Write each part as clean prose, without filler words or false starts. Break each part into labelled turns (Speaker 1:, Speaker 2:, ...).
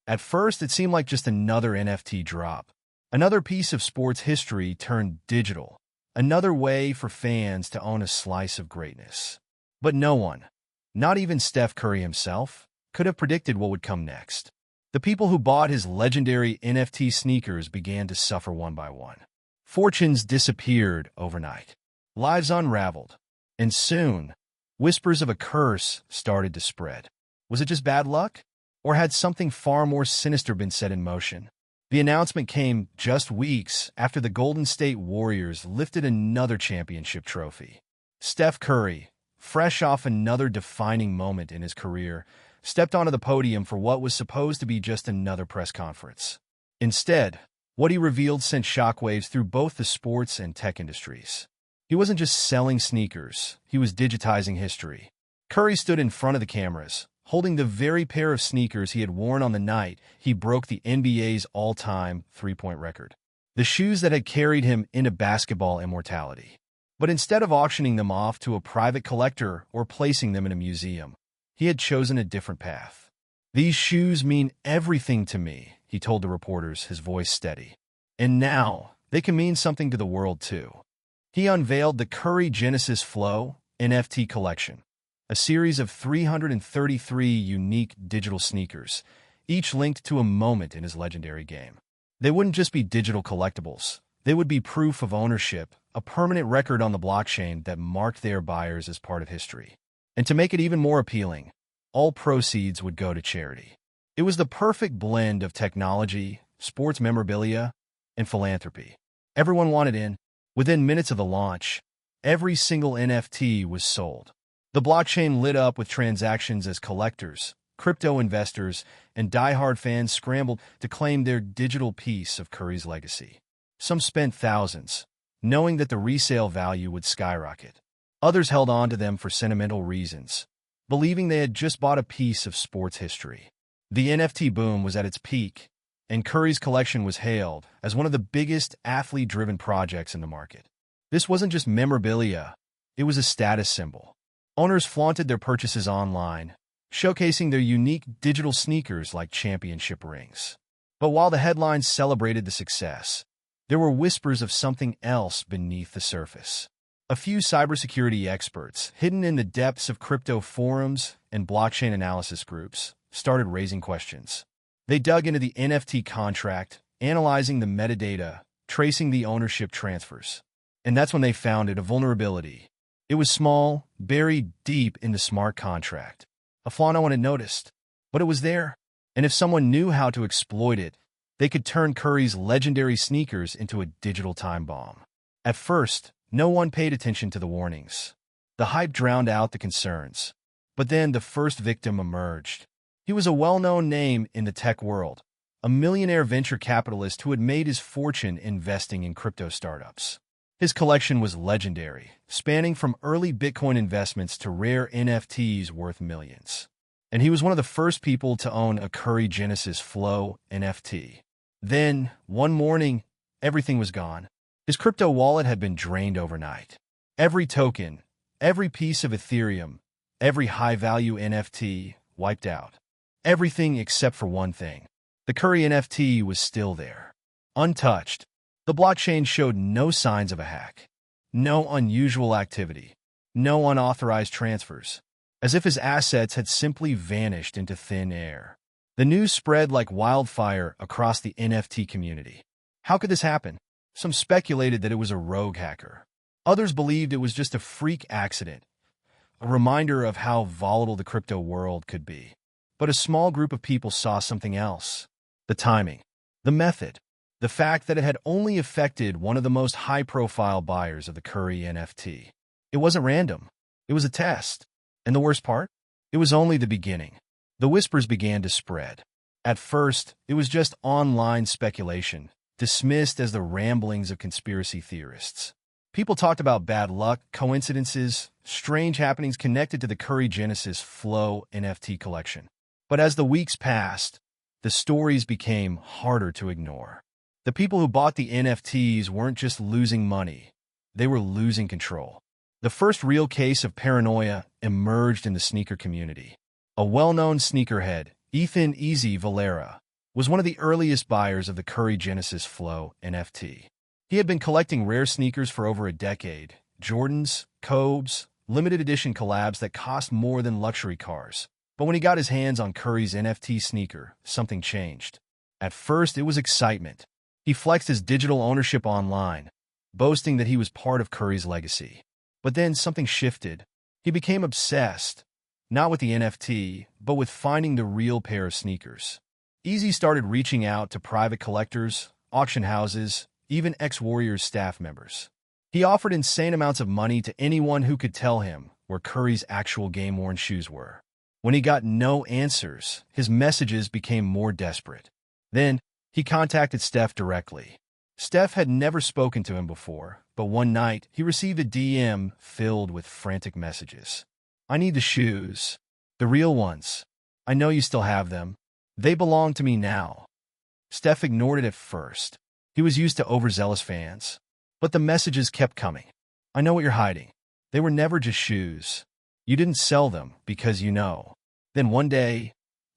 Speaker 1: At first, it seemed like just another NFT drop, another piece of sports history turned digital, another way for fans to own a slice of greatness. But no one, not even Steph Curry himself, could have predicted what would come next. The people who bought his legendary NFT sneakers began to suffer one by one. Fortunes disappeared overnight. Lives unraveled. And soon, whispers of a curse started to spread. Was it just bad luck? Or had something far more sinister been set in motion? The announcement came just weeks after the Golden State Warriors lifted another championship trophy. Steph Curry, fresh off another defining moment in his career, stepped onto the podium for what was supposed to be just another press conference. Instead, what he revealed sent shockwaves through both the sports and tech industries. He wasn't just selling sneakers, he was digitizing history. Curry stood in front of the cameras, holding the very pair of sneakers he had worn on the night he broke the NBA's all-time three-point record. The shoes that had carried him into basketball immortality. But instead of auctioning them off to a private collector or placing them in a museum, he had chosen a different path. "These shoes mean everything to me," he told the reporters, his voice steady. "And now, they can mean something to the world too." He unveiled the Curry Genesis Flow NFT collection, a series of 333 unique digital sneakers, each linked to a moment in his legendary game. They wouldn't just be digital collectibles. They would be proof of ownership, a permanent record on the blockchain that marked their buyers as part of history. And to make it even more appealing, all proceeds would go to charity. It was the perfect blend of technology, sports memorabilia, and philanthropy. Everyone wanted in. Within minutes of the launch, every single NFT was sold. The blockchain lit up with transactions as collectors, crypto investors, and die-hard fans scrambled to claim their digital piece of Curry's legacy. Some spent thousands, knowing that the resale value would skyrocket. Others held on to them for sentimental reasons, believing they had just bought a piece of sports history. The NFT boom was at its peak, and Curry's collection was hailed as one of the biggest athlete-driven projects in the market. This wasn't just memorabilia, it was a status symbol. Owners flaunted their purchases online, showcasing their unique digital sneakers like championship rings. But while the headlines celebrated the success, there were whispers of something else beneath the surface. A few cybersecurity experts, hidden in the depths of crypto forums and blockchain analysis groups, started raising questions. They dug into the NFT contract, analyzing the metadata, tracing the ownership transfers. And that's when they found it, a vulnerability. It was small, buried deep in the smart contract. A flaw no one had noticed, but it was there. And if someone knew how to exploit it, they could turn Curry's legendary sneakers into a digital time bomb. At first, no one paid attention to the warnings. The hype drowned out the concerns. But then the first victim emerged. He was a well-known name in the tech world, a millionaire venture capitalist who had made his fortune investing in crypto startups. His collection was legendary, spanning from early Bitcoin investments to rare NFTs worth millions. And he was one of the first people to own a Curry Genesis Flow NFT. Then, one morning, everything was gone. His crypto wallet had been drained overnight. Every token, every piece of Ethereum, every high-value NFT wiped out. Everything except for one thing. The Curry NFT was still there, untouched. The blockchain showed no signs of a hack, no unusual activity, no unauthorized transfers, as if his assets had simply vanished into thin air. The news spread like wildfire across the NFT community. How could this happen? Some speculated that it was a rogue hacker. Others believed it was just a freak accident, a reminder of how volatile the crypto world could be. But a small group of people saw something else. The timing, the method, the fact that it had only affected one of the most high-profile buyers of the Curry NFT. It wasn't random. It was a test. And the worst part? It was only the beginning. The whispers began to spread. At first, it was just online speculation, dismissed as the ramblings of conspiracy theorists. People talked about bad luck, coincidences, strange happenings connected to the Curry Genesis Flow NFT collection. But as the weeks passed, the stories became harder to ignore. The people who bought the NFTs weren't just losing money, they were losing control. The first real case of paranoia emerged in the sneaker community. A well-known sneakerhead, Ethan "Easy" Valera, was one of the earliest buyers of the Curry Genesis Flow NFT. He had been collecting rare sneakers for over a decade, Jordans, Cobes, limited edition collabs that cost more than luxury cars. But when he got his hands on Curry's NFT sneaker, something changed. At first, it was excitement. He flexed his digital ownership online, boasting that he was part of Curry's legacy. But then something shifted. He became obsessed, not with the NFT, but with finding the real pair of sneakers. Easy started reaching out to private collectors, auction houses, even ex-Warriors staff members. He offered insane amounts of money to anyone who could tell him where Curry's actual game-worn shoes were. When he got no answers, his messages became more desperate. Then, he contacted Steph directly. Steph had never spoken to him before, but one night, he received a DM filled with frantic messages. "I need the shoes. The real ones. I know you still have them. They belong to me now." Steph ignored it at first. He was used to overzealous fans. But the messages kept coming. "I know what you're hiding. They were never just shoes. You didn't sell them because you know." Then one day,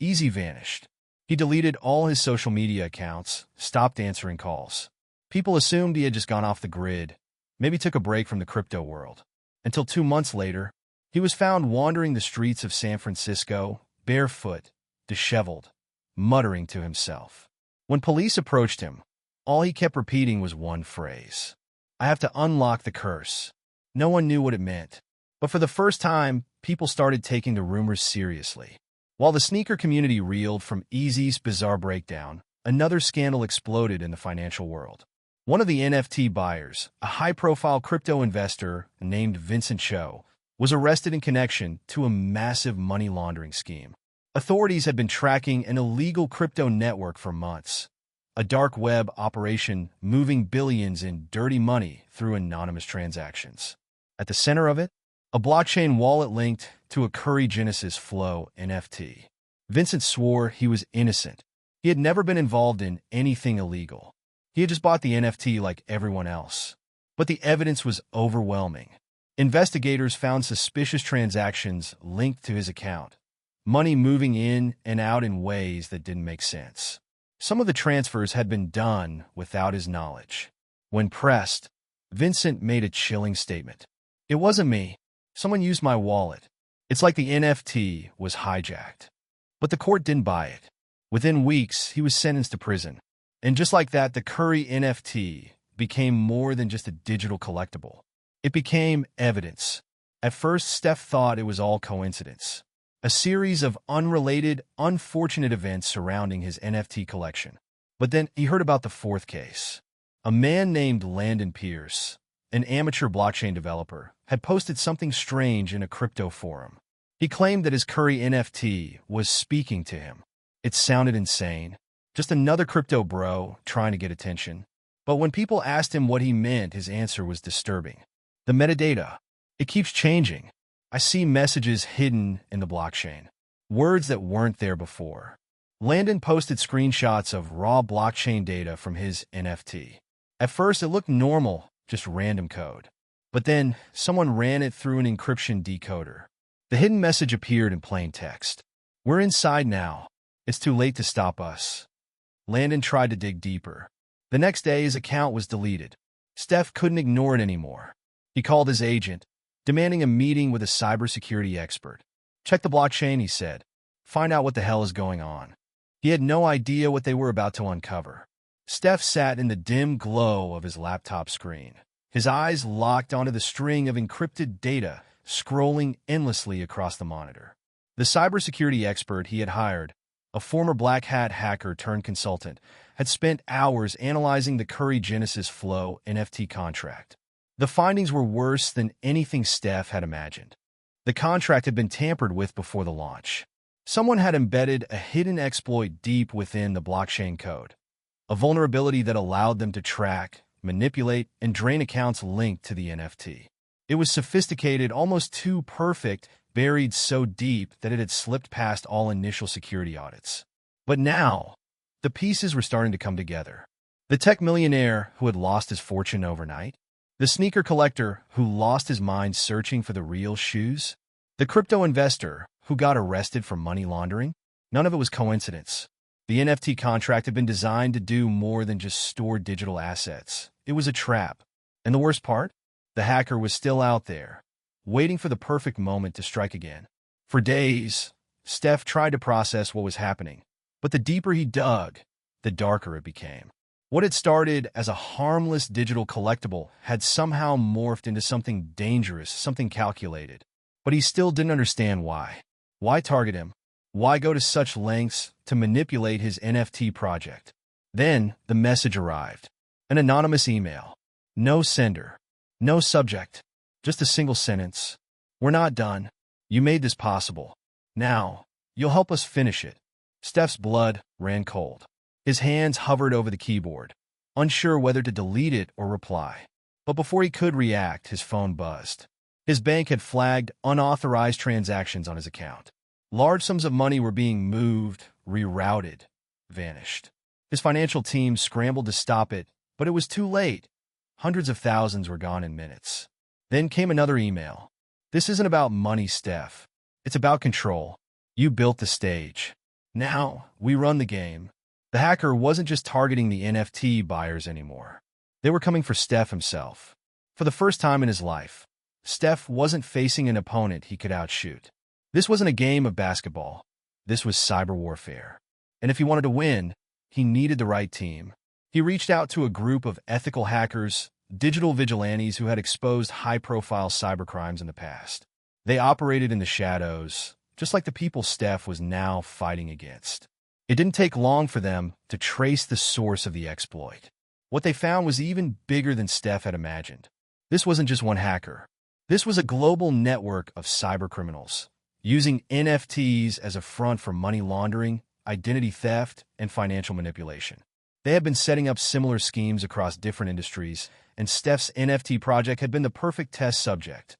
Speaker 1: Easy vanished. He deleted all his social media accounts, stopped answering calls. People assumed he had just gone off the grid, maybe took a break from the crypto world. Until 2 months later, he was found wandering the streets of San Francisco, barefoot, disheveled, muttering to himself. When police approached him, all he kept repeating was one phrase: "I have to unlock the curse." No one knew what it meant. But for the first time, people started taking the rumors seriously. While the sneaker community reeled from Easy's bizarre breakdown, another scandal exploded in the financial world. One of the NFT buyers, a high-profile crypto investor named Vincent Cho, was arrested in connection to a massive money laundering scheme. Authorities had been tracking an illegal crypto network for months, a dark web operation moving billions in dirty money through anonymous transactions. At the center of it, a blockchain wallet linked to a Curry Genesis Flow NFT. Vincent swore he was innocent. He had never been involved in anything illegal. He had just bought the NFT like everyone else. But the evidence was overwhelming. Investigators found suspicious transactions linked to his account, money moving in and out in ways that didn't make sense. Some of the transfers had been done without his knowledge. When pressed, Vincent made a chilling statement. "It wasn't me. Someone used my wallet. It's like the NFT was hijacked." But the court didn't buy it. Within weeks, he was sentenced to prison. And just like that, the Curry NFT became more than just a digital collectible. It became evidence. At first, Steph thought it was all coincidence, a series of unrelated, unfortunate events surrounding his NFT collection. But then he heard about the fourth case. A man named Landon Pierce, an amateur blockchain developer, had posted something strange in a crypto forum. He claimed that his Curry NFT was speaking to him. It sounded insane. Just another crypto bro trying to get attention. But when people asked him what he meant, his answer was disturbing. "The metadata. It keeps changing. I see messages hidden in the blockchain. Words that weren't there before." Landon posted screenshots of raw blockchain data from his NFT. At first, it looked normal, just random code. But then, someone ran it through an encryption decoder. The hidden message appeared in plain text. "We're inside now. It's too late to stop us." Landon tried to dig deeper. The next day, his account was deleted. Steph couldn't ignore it anymore. He called his agent, demanding a meeting with a cybersecurity expert. "Check the blockchain," he said. "Find out what the hell is going on." He had no idea what they were about to uncover. Steph sat in the dim glow of his laptop screen, his eyes locked onto the string of encrypted data scrolling endlessly across the monitor. The cybersecurity expert he had hired, a former black hat hacker turned consultant, had spent hours analyzing the Curry Genesis Flow NFT contract. The findings were worse than anything Steph had imagined. The contract had been tampered with before the launch. Someone had embedded a hidden exploit deep within the blockchain code, a vulnerability that allowed them to track, manipulate, and drain accounts linked to the NFT. It was sophisticated, almost too perfect, buried so deep that it had slipped past all initial security audits. But now, the pieces were starting to come together. The tech millionaire who had lost his fortune overnight, the sneaker collector who lost his mind searching for the real shoes, the crypto investor who got arrested for money laundering. None of it was coincidence. The NFT contract had been designed to do more than just store digital assets. It was a trap. And the worst part? The hacker was still out there, waiting for the perfect moment to strike again. For days, Steph tried to process what was happening, but the deeper he dug, the darker it became. What had started as a harmless digital collectible had somehow morphed into something dangerous, something calculated. But he still didn't understand why. Why target him? Why go to such lengths to manipulate his NFT project? Then the message arrived. An anonymous email. No sender. No subject. Just a single sentence. We're not done. You made this possible. Now, you'll help us finish it. Steph's blood ran cold. His hands hovered over the keyboard, unsure whether to delete it or reply. But before he could react, his phone buzzed. His bank had flagged unauthorized transactions on his account. Large sums of money were being moved, rerouted, vanished. His financial team scrambled to stop it, but it was too late. Hundreds of thousands were gone in minutes. Then came another email. This isn't about money, Steph. It's about control. You built the stage. Now, we run the game. The hacker wasn't just targeting the NFT buyers anymore. They were coming for Steph himself. For the first time in his life, Steph wasn't facing an opponent he could outshoot. This wasn't a game of basketball. This was cyber warfare. And if he wanted to win, he needed the right team. He reached out to a group of ethical hackers, digital vigilantes who had exposed high-profile cybercrimes in the past. They operated in the shadows, just like the people Steph was now fighting against. It didn't take long for them to trace the source of the exploit. What they found was even bigger than Steph had imagined. This wasn't just one hacker. This was a global network of cybercriminals, using NFTs as a front for money laundering, identity theft, and financial manipulation. They had been setting up similar schemes across different industries, and Steph's NFT project had been the perfect test subject.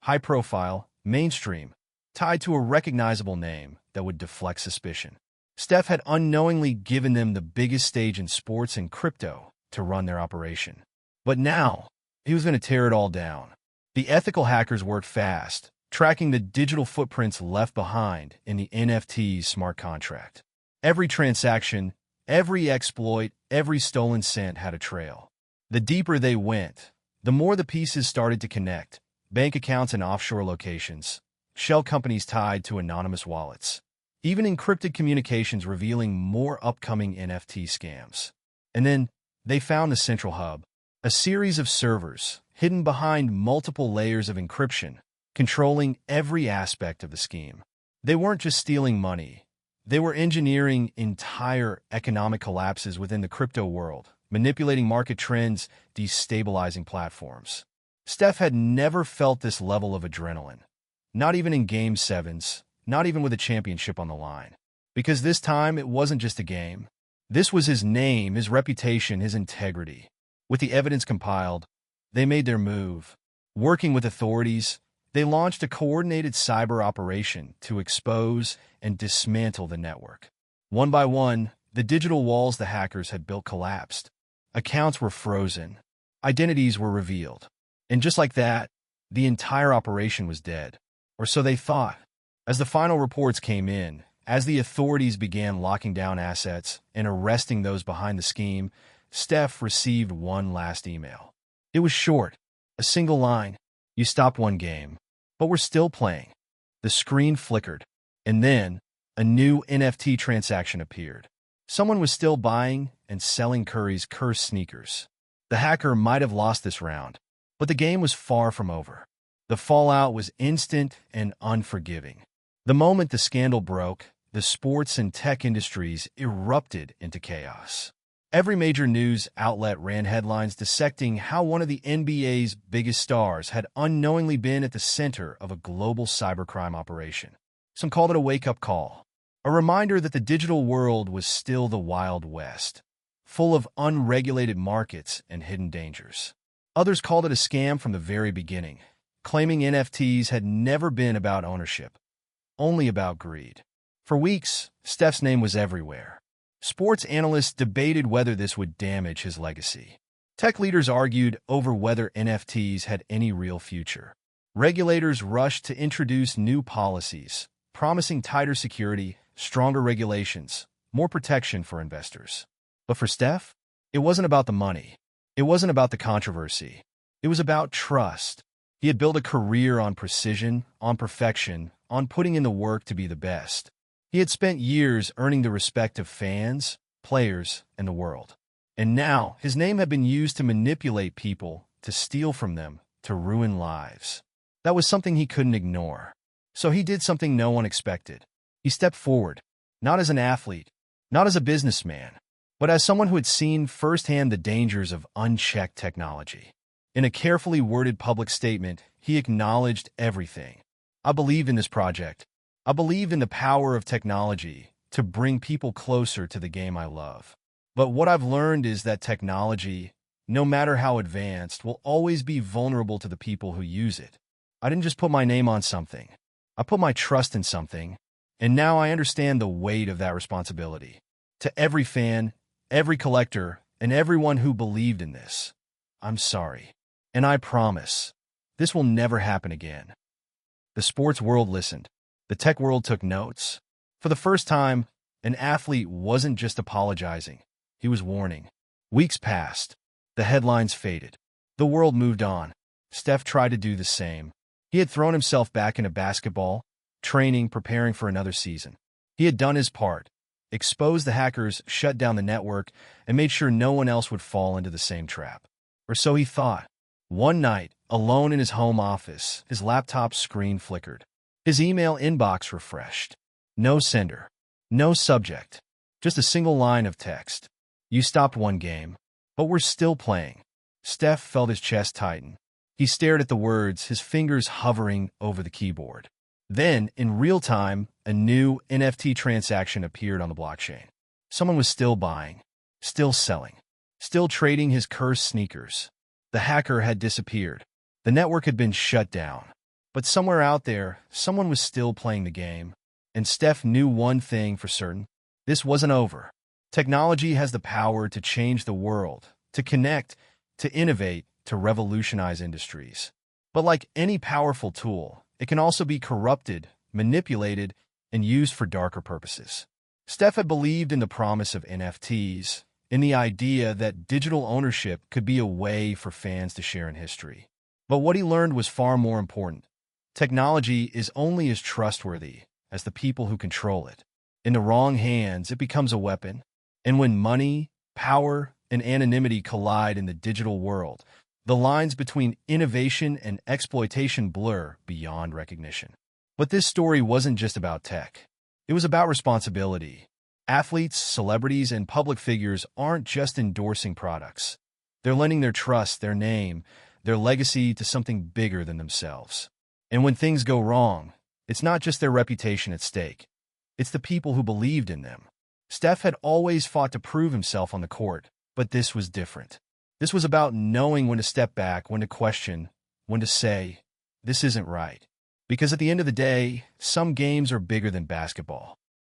Speaker 1: High-profile, mainstream, tied to a recognizable name that would deflect suspicion. Steph had unknowingly given them the biggest stage in sports and crypto to run their operation. But now, he was going to tear it all down. The ethical hackers worked fast, tracking the digital footprints left behind in the NFT's smart contract. Every transaction, every exploit, every stolen cent had a trail. The deeper they went, the more the pieces started to connect. Bank accounts in offshore locations, shell companies tied to anonymous wallets, even encrypted communications revealing more upcoming NFT scams. And then they found the central hub, a series of servers hidden behind multiple layers of encryption, controlling every aspect of the scheme. They weren't just stealing money. They were engineering entire economic collapses within the crypto world, manipulating market trends, destabilizing platforms. Steph had never felt this level of adrenaline, not even in Game 7s, not even with a championship on the line. Because this time, it wasn't just a game. This was his name, his reputation, his integrity. With the evidence compiled, they made their move. Working with authorities, they launched a coordinated cyber operation to expose and dismantle the network. One by one, the digital walls the hackers had built collapsed. Accounts were frozen. Identities were revealed. And just like that, the entire operation was dead. Or so they thought. As the final reports came in, as the authorities began locking down assets and arresting those behind the scheme, Steph received one last email. It was short, a single line. You stopped one game, but we're still playing. The screen flickered, and then a new NFT transaction appeared. Someone was still buying and selling Curry's cursed sneakers. The hacker might have lost this round, but the game was far from over. The fallout was instant and unforgiving. The moment the scandal broke, the sports and tech industries erupted into chaos. Every major news outlet ran headlines dissecting how one of the NBA's biggest stars had unknowingly been at the center of a global cybercrime operation. Some called it a wake-up call, a reminder that the digital world was still the Wild West, full of unregulated markets and hidden dangers. Others called it a scam from the very beginning, claiming NFTs had never been about ownership, only about greed. For weeks, Steph's name was everywhere. Sports analysts debated whether this would damage his legacy. Tech leaders argued over whether NFTs had any real future. Regulators rushed to introduce new policies, promising tighter security, stronger regulations, more protection for investors. But for Steph, it wasn't about the money. It wasn't about the controversy. It was about trust. He had built a career on precision, on perfection, on putting in the work to be the best. He had spent years earning the respect of fans, players, and the world. And now, his name had been used to manipulate people, to steal from them, to ruin lives. That was something he couldn't ignore. So he did something no one expected. He stepped forward, not as an athlete, not as a businessman, but as someone who had seen firsthand the dangers of unchecked technology. In a carefully worded public statement, he acknowledged everything. I believe in this project. I believe in the power of technology to bring people closer to the game I love. But what I've learned is that technology, no matter how advanced, will always be vulnerable to the people who use it. I didn't just put my name on something. I put my trust in something, and now I understand the weight of that responsibility. To every fan, every collector, and everyone who believed in this, I'm sorry. And I promise, this will never happen again. The sports world listened. The tech world took notes. For the first time, an athlete wasn't just apologizing. He was warning. Weeks passed. The headlines faded. The world moved on. Steph tried to do the same. He had thrown himself back into basketball, training, preparing for another season. He had done his part, exposed the hackers, shut down the network, and made sure no one else would fall into the same trap. Or so he thought. One night, alone in his home office, his laptop screen flickered. His email inbox refreshed. No sender. No subject. Just a single line of text. You stopped one game, but we're still playing. Steph felt his chest tighten. He stared at the words, his fingers hovering over the keyboard. Then, in real time, a new NFT transaction appeared on the blockchain. Someone was still buying, still selling, still trading his cursed sneakers. The hacker had disappeared. The network had been shut down. But somewhere out there, someone was still playing the game. And Steph knew one thing for certain. This wasn't over. Technology has the power to change the world, to connect, to innovate, to revolutionize industries. But like any powerful tool, it can also be corrupted, manipulated, and used for darker purposes. Steph had believed in the promise of NFTs, in the idea that digital ownership could be a way for fans to share in history. But what he learned was far more important. Technology is only as trustworthy as the people who control it. In the wrong hands, it becomes a weapon. And when money, power, and anonymity collide in the digital world, the lines between innovation and exploitation blur beyond recognition. But this story wasn't just about tech. It was about responsibility. Athletes, celebrities, and public figures aren't just endorsing products. They're lending their trust, their name, their legacy to something bigger than themselves. And when things go wrong, it's not just their reputation at stake. It's the people who believed in them. Steph had always fought to prove himself on the court, but this was different. This was about knowing when to step back, when to question, when to say, this isn't right. Because at the end of the day, some games are bigger than basketball.